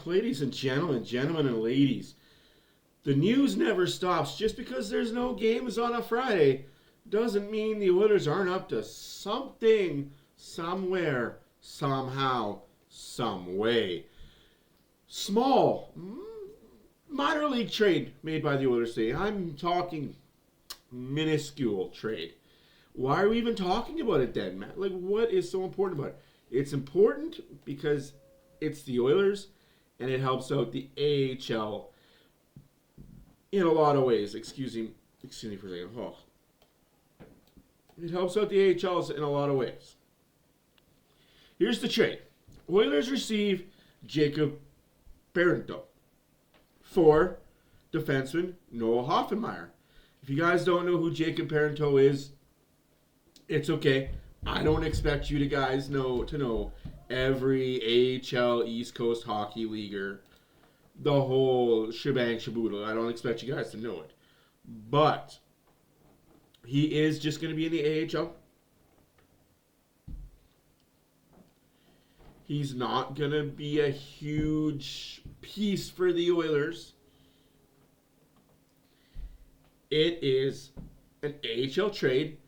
Ladies and gentlemen and ladies, the news never stops. Just because there's no games on a Friday doesn't mean the Oilers aren't up to something, somewhere, somehow, some way. Small, minor league trade made by the Oilers today. I'm talking minuscule trade. Why are we even talking about it then, Matt? Like, what is so important about it? It's important because it's the Oilers and it helps out the AHL in a lot of ways. Excuse me for a second. Oh. It helps out the AHL in a lot of ways. Here's the trade. Oilers receive Jacob Barrento for defenseman Noah Hoffenmeyer. If you guys don't know who Jacob Barrento is, it's okay. I don't expect you guys to know every AHL East Coast Hockey Leaguer, the whole shebang shaboodle. I don't expect you guys to know it. But he is just going to be in the AHL. He's not going to be a huge piece for the Oilers. It is an AHL trade,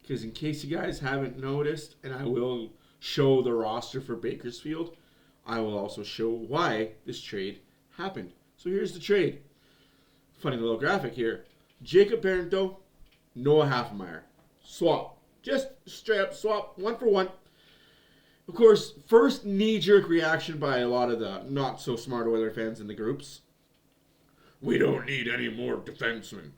because in case you guys haven't noticed, and I will show the roster for Bakersfield, I will also show why this trade happened. So here's the trade. Funny little graphic here. Jacob Barrento, Noah Hoffenmeyer. Swap. Just straight up swap, 1-for-1. Of course, first knee-jerk reaction by a lot of the not-so-smart Oiler fans in the groups. We don't need any more defensemen.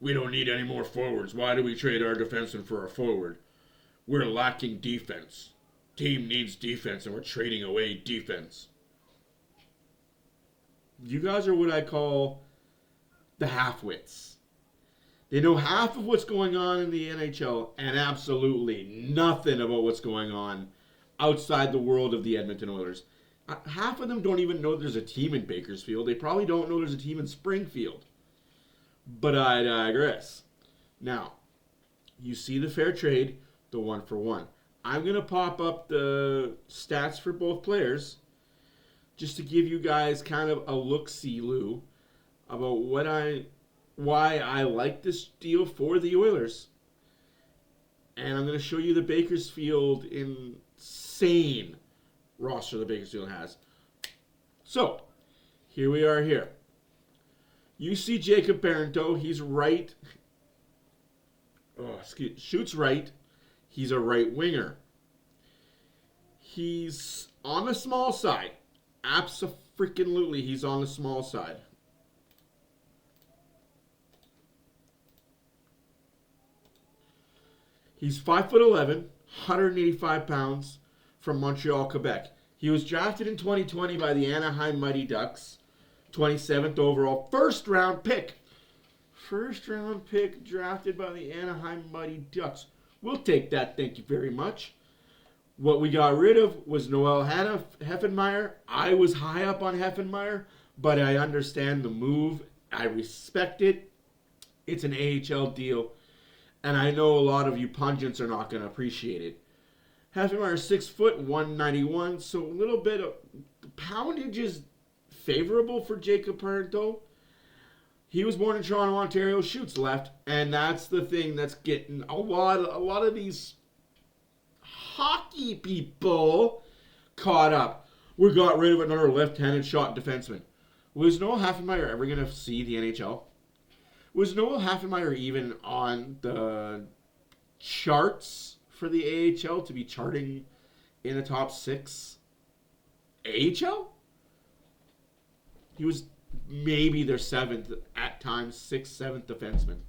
We don't need any more forwards. Why do we trade our defenseman for a forward? We're lacking defense. Team needs defense, and we're trading away defense. You guys are what I call the half-wits. They know half of what's going on in the NHL and absolutely nothing about what's going on outside the world of the Edmonton Oilers. Half of them don't even know there's a team in Bakersfield. They probably don't know there's a team in Springfield. But I digress. Now, you see the fair trade, the 1-for-1. I'm going to pop up the stats for both players just to give you guys kind of a look-see-loo about why I like this deal for the Oilers. And I'm going to show you the Bakersfield insane roster the Bakersfield has. So, here we are here. You see Jacob Barrento, he's right. Shoots right. He's a right winger. He's on the small side. Abso-freaking-lutely, he's on the small side. He's 5'11", 185 pounds, from Montreal, Quebec. He was drafted in 2020 by the Anaheim Mighty Ducks. 27th overall, first round pick. First round pick drafted by the Anaheim Mighty Ducks. We'll take that, thank you very much. What we got rid of was Noel Hoffenmeyer. I was high up on Hoffenmeyer, but I understand the move. I respect it. It's an AHL deal, and I know a lot of you pundits are not going to appreciate it. Hoffenmeyer is 6 foot, 191, so a little bit of poundage is favorable for Jacob Barrento. He was born in Toronto, Ontario, shoots left, and that's the thing that's getting a lot of these hockey people caught up. We got rid of another left-handed shot defenseman. Was Noel Hoffenmeyer ever going to see the NHL? Was Noel Hoffenmeyer even on the charts for the AHL to be charting in the top 6 AHL? He was maybe their 7th, at times 6th, 7th defenseman.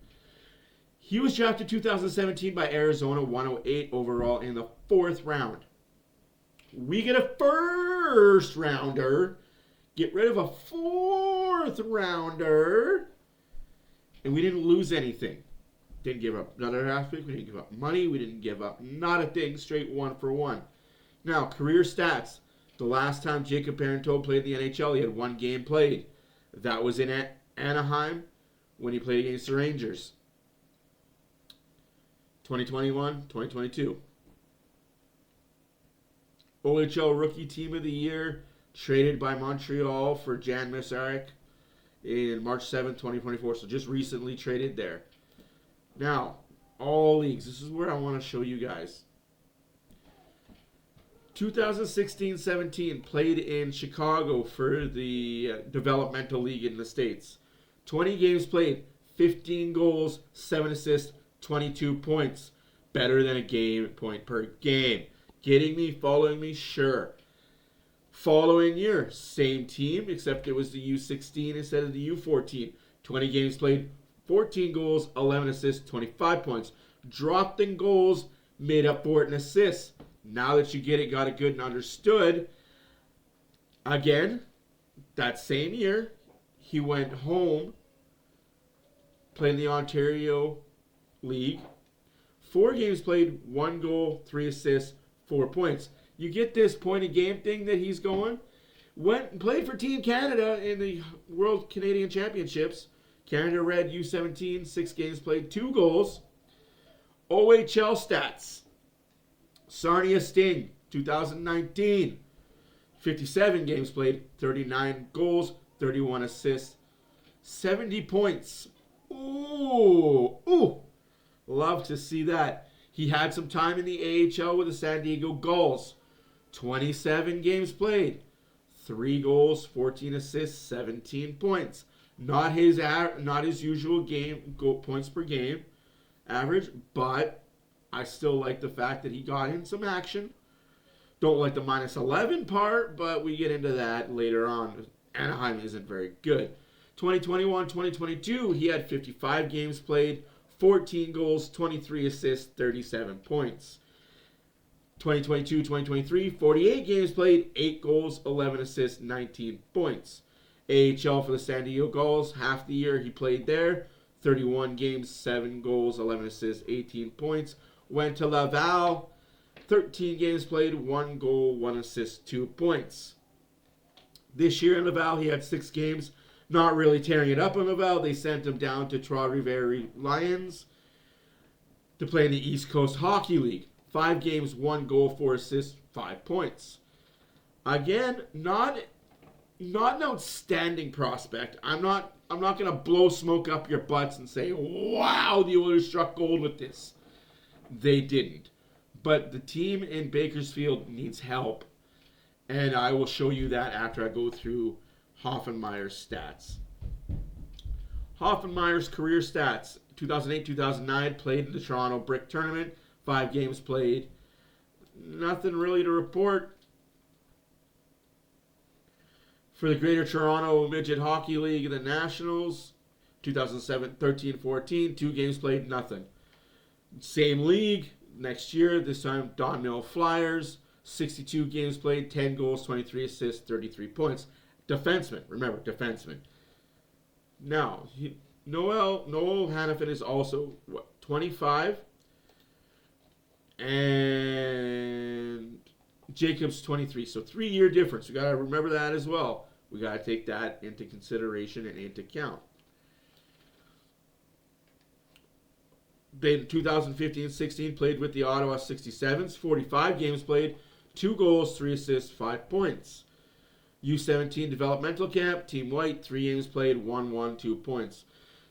He was drafted 2017 by Arizona, 108 overall in the 4th round. We get a first rounder, get rid of a 4th rounder, and we didn't lose anything. Didn't give up another draft pick, we didn't give up money, we didn't give up not a thing, straight 1-for-1. Now, career stats. The last time Jacob Barrento played in the NHL, he had 1 game played. That was in Anaheim when he played against the Rangers. 2021, 2022. OHL Rookie Team of the Year traded by Montreal for Jan Mysak in March 7th, 2024. So just recently traded there. Now, all leagues. This is where I want to show you guys. 2016-17 played in Chicago for the developmental league in the States. 20 games played, 15 goals, 7 assists, 22 points. Better than a game point per game. Getting me? Following me? Sure. Following year, same team, except it was the U16 instead of the U14. 20 games played, 14 goals, 11 assists, 25 points. Dropped in goals, made up for it in assists. Now that you get it, got it good and understood. Again, that same year, he went home, played in the Ontario League. 4 games played, 1 goal, 3 assists, 4 points. You get this point a game thing that he's going. Went and played for Team Canada in the World Canadian Championships. Canada Red U17, 6 games played, 2 goals. OHL stats. Sarnia Sting, 2019. 57 games played, 39 goals, 31 assists, 70 points. Ooh. Love to see that. He had some time in the AHL with the San Diego Gulls. 27 games played, 3 goals, 14 assists, 17 points. Not his usual points per game average, but I still like the fact that he got in some action. Don't like the -11 part, but we get into that later on. Anaheim isn't very good. 2021-2022, he had 55 games played, 14 goals, 23 assists, 37 points. 2022-2023, 48 games played, 8 goals, 11 assists, 19 points. AHL for the San Diego Gulls, half the year he played there. 31 games, 7 goals, 11 assists, 18 points. Went to Laval, 13 games played, 1 goal, 1 assist, 2 points. This year in Laval, he had 6 games. Not really tearing it up in Laval. They sent him down to Trois-Rivières Lions to play in the East Coast Hockey League. 5 games, 1 goal, 4 assists, 5 points. Again, not an outstanding prospect. I'm not going to blow smoke up your butts and say, wow, the Oilers struck gold with this. They didn't. But the team in Bakersfield needs help. And I will show you that after I go through Hoffenmeier's stats. Hoffenmeier's career stats. 2008-2009, played in the Toronto Brick Tournament. 5 games played. Nothing really to report. For the Greater Toronto Midget Hockey League and the Nationals, 2007-13-14, 2 games played, nothing. Same league, next year, this time Don Mill Flyers, 62 games played, 10 goals, 23 assists, 33 points. Defenseman, remember, defenseman. Now, Noel Hanifin is also, 25? And Jacobs 23. So 3-year difference. We got to remember that as well. We got to take that into consideration and into account. They 2015-16 played with the Ottawa 67s. 45 games played, 2 goals, 3 assists, 5 points. U17 developmental camp, Team White, 3 games played, 1-1, 2 points.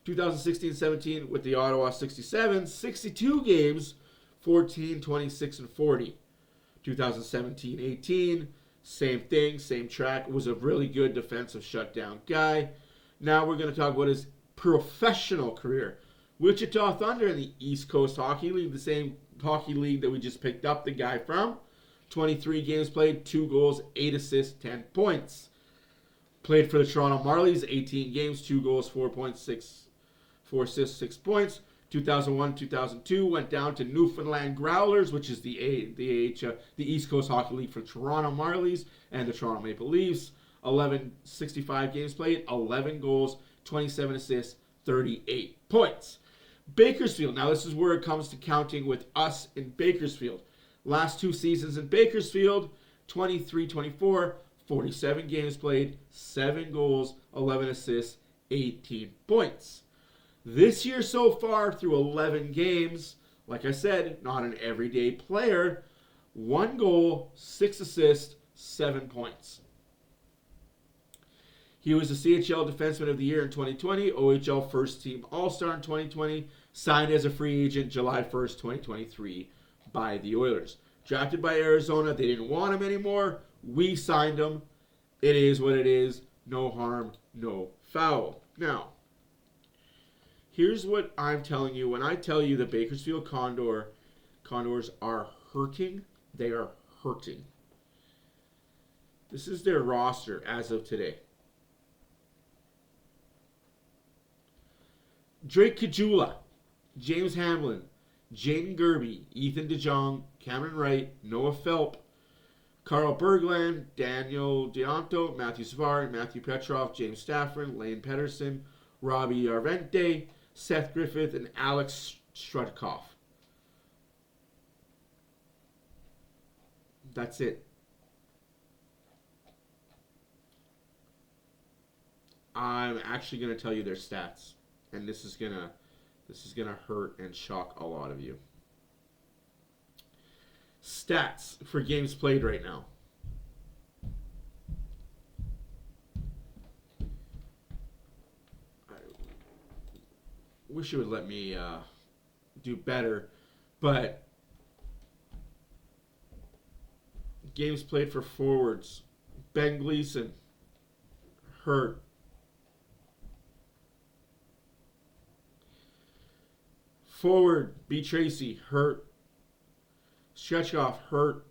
2016-17 with the Ottawa 67s, 62 games, 14, 26, and 40. 2017-18, same thing, same track. Was a really good defensive shutdown guy. Now we're going to talk about his professional career. Wichita Thunder in the East Coast Hockey League, the same hockey league that we just picked up the guy from. 23 games played, 2 goals, 8 assists, 10 points. Played for the Toronto Marlies, 18 games, 2 goals, 4 assists, 6 points. 2001-2002 went down to Newfoundland Growlers, which is the East Coast Hockey League for Toronto Marlies and the Toronto Maple Leafs. 65 games played, 11 goals, 27 assists, 38 points. Bakersfield. Now this is where it comes to counting with us in Bakersfield. Last 2 seasons in Bakersfield, 23-24, 47 games played, 7 goals, 11 assists, 18 points. This year so far, through 11 games, like I said, not an everyday player, 1 goal, 6 assists, 7 points. He was the CHL Defenseman of the Year in 2020, OHL First Team All-Star in 2020, signed as a free agent July 1st, 2023 by the Oilers. Drafted by Arizona, they didn't want him anymore. We signed him. It is what it is. No harm, no foul. Now, here's what I'm telling you. When I tell you the Bakersfield Condors are hurting, they are hurting. This is their roster as of today. Drake Caggiula, James Hamlin, Jaden Gerby, Ethan DeJong, Cameron Wright, Noah Felp, Carl Berglund, Daniel Deonto, Matthew Savard, Matthew Petrov, James Stafford, Lane Pedersen, Robbie Arvente, Seth Griffith, and Alex Strutkoff. That's it. I'm actually going to tell you their stats, and this is gonna hurt and shock a lot of you. Stats for games played right now. I wish you would let me do better, but games played for forwards. Ben Gleason, hurt. Forward, B. Tracy, hurt. Stretchkoff, hurt.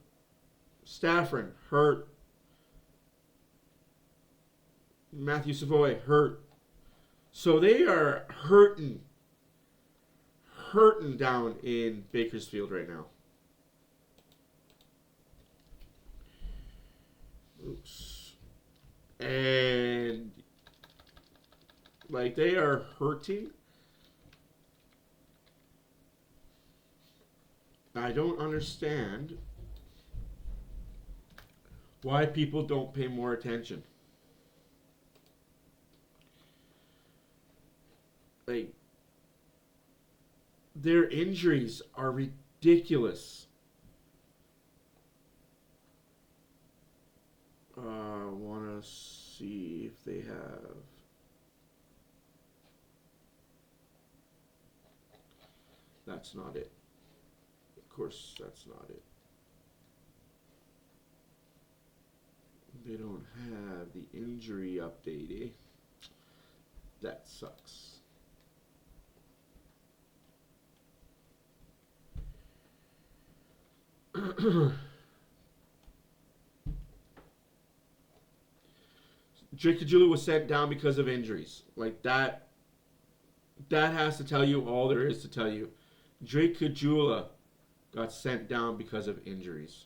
Stafford, hurt. Matthew Savoy, hurt. So they are hurting down in Bakersfield right now. Oops. And like they are hurting. I don't understand why people don't pay more attention. Like, their injuries are ridiculous. I want to see if they have. That's not it. Of course, that's not it. They don't have the injury update, eh? That sucks. Drake Caggiula was sent down because of injuries. Like that has to tell you all there is to tell you. Drake Caggiula got sent down because of injuries.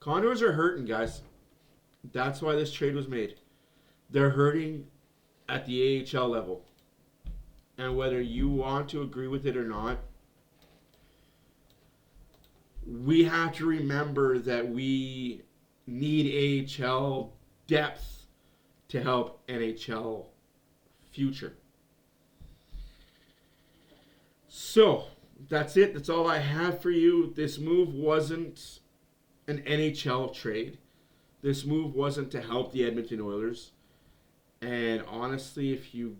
Condors are hurting, guys. That's why this trade was made. They're hurting at the AHL level. And whether you want to agree with it or not, we have to remember that we need AHL depth to help NHL future. So, that's it. That's all I have for you. This move wasn't an NHL trade. This move wasn't to help the Edmonton Oilers. And honestly, if you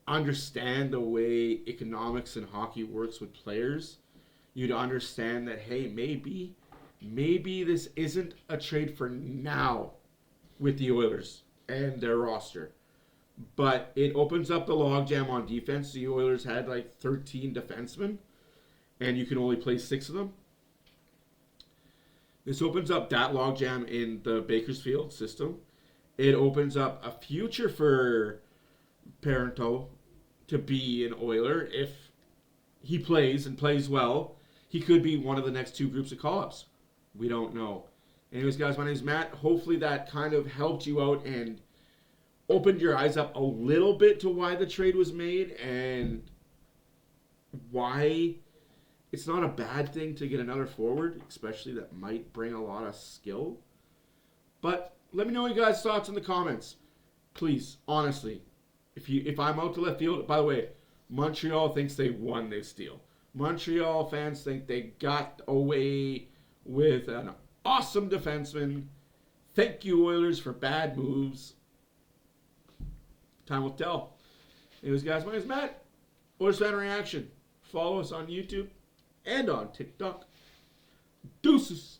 understand the way economics in hockey works with players, you'd understand that, hey, maybe this isn't a trade for now with the Oilers and their roster. But it opens up the logjam on defense. The Oilers had like 13 defensemen, and you can only play 6 of them. This opens up that logjam in the Bakersfield system. It opens up a future for Parento to be an Oiler. If he plays and plays well, he could be one of the next 2 groups of call-ups. We don't know. Anyways, guys, my name is Matt. Hopefully that kind of helped you out and opened your eyes up a little bit to why the trade was made and why it's not a bad thing to get another forward, especially that might bring a lot of skill. But let me know your guys' thoughts in the comments. Please, honestly. If I'm out to left field, by the way, Montreal thinks they won this deal. Montreal fans think they got away with an awesome defenseman. Thank you, Oilers, for bad moves. Time will tell. Anyways, guys, my name is Matt. OilersFanReaction. Follow us on YouTube and on TikTok. Deuces.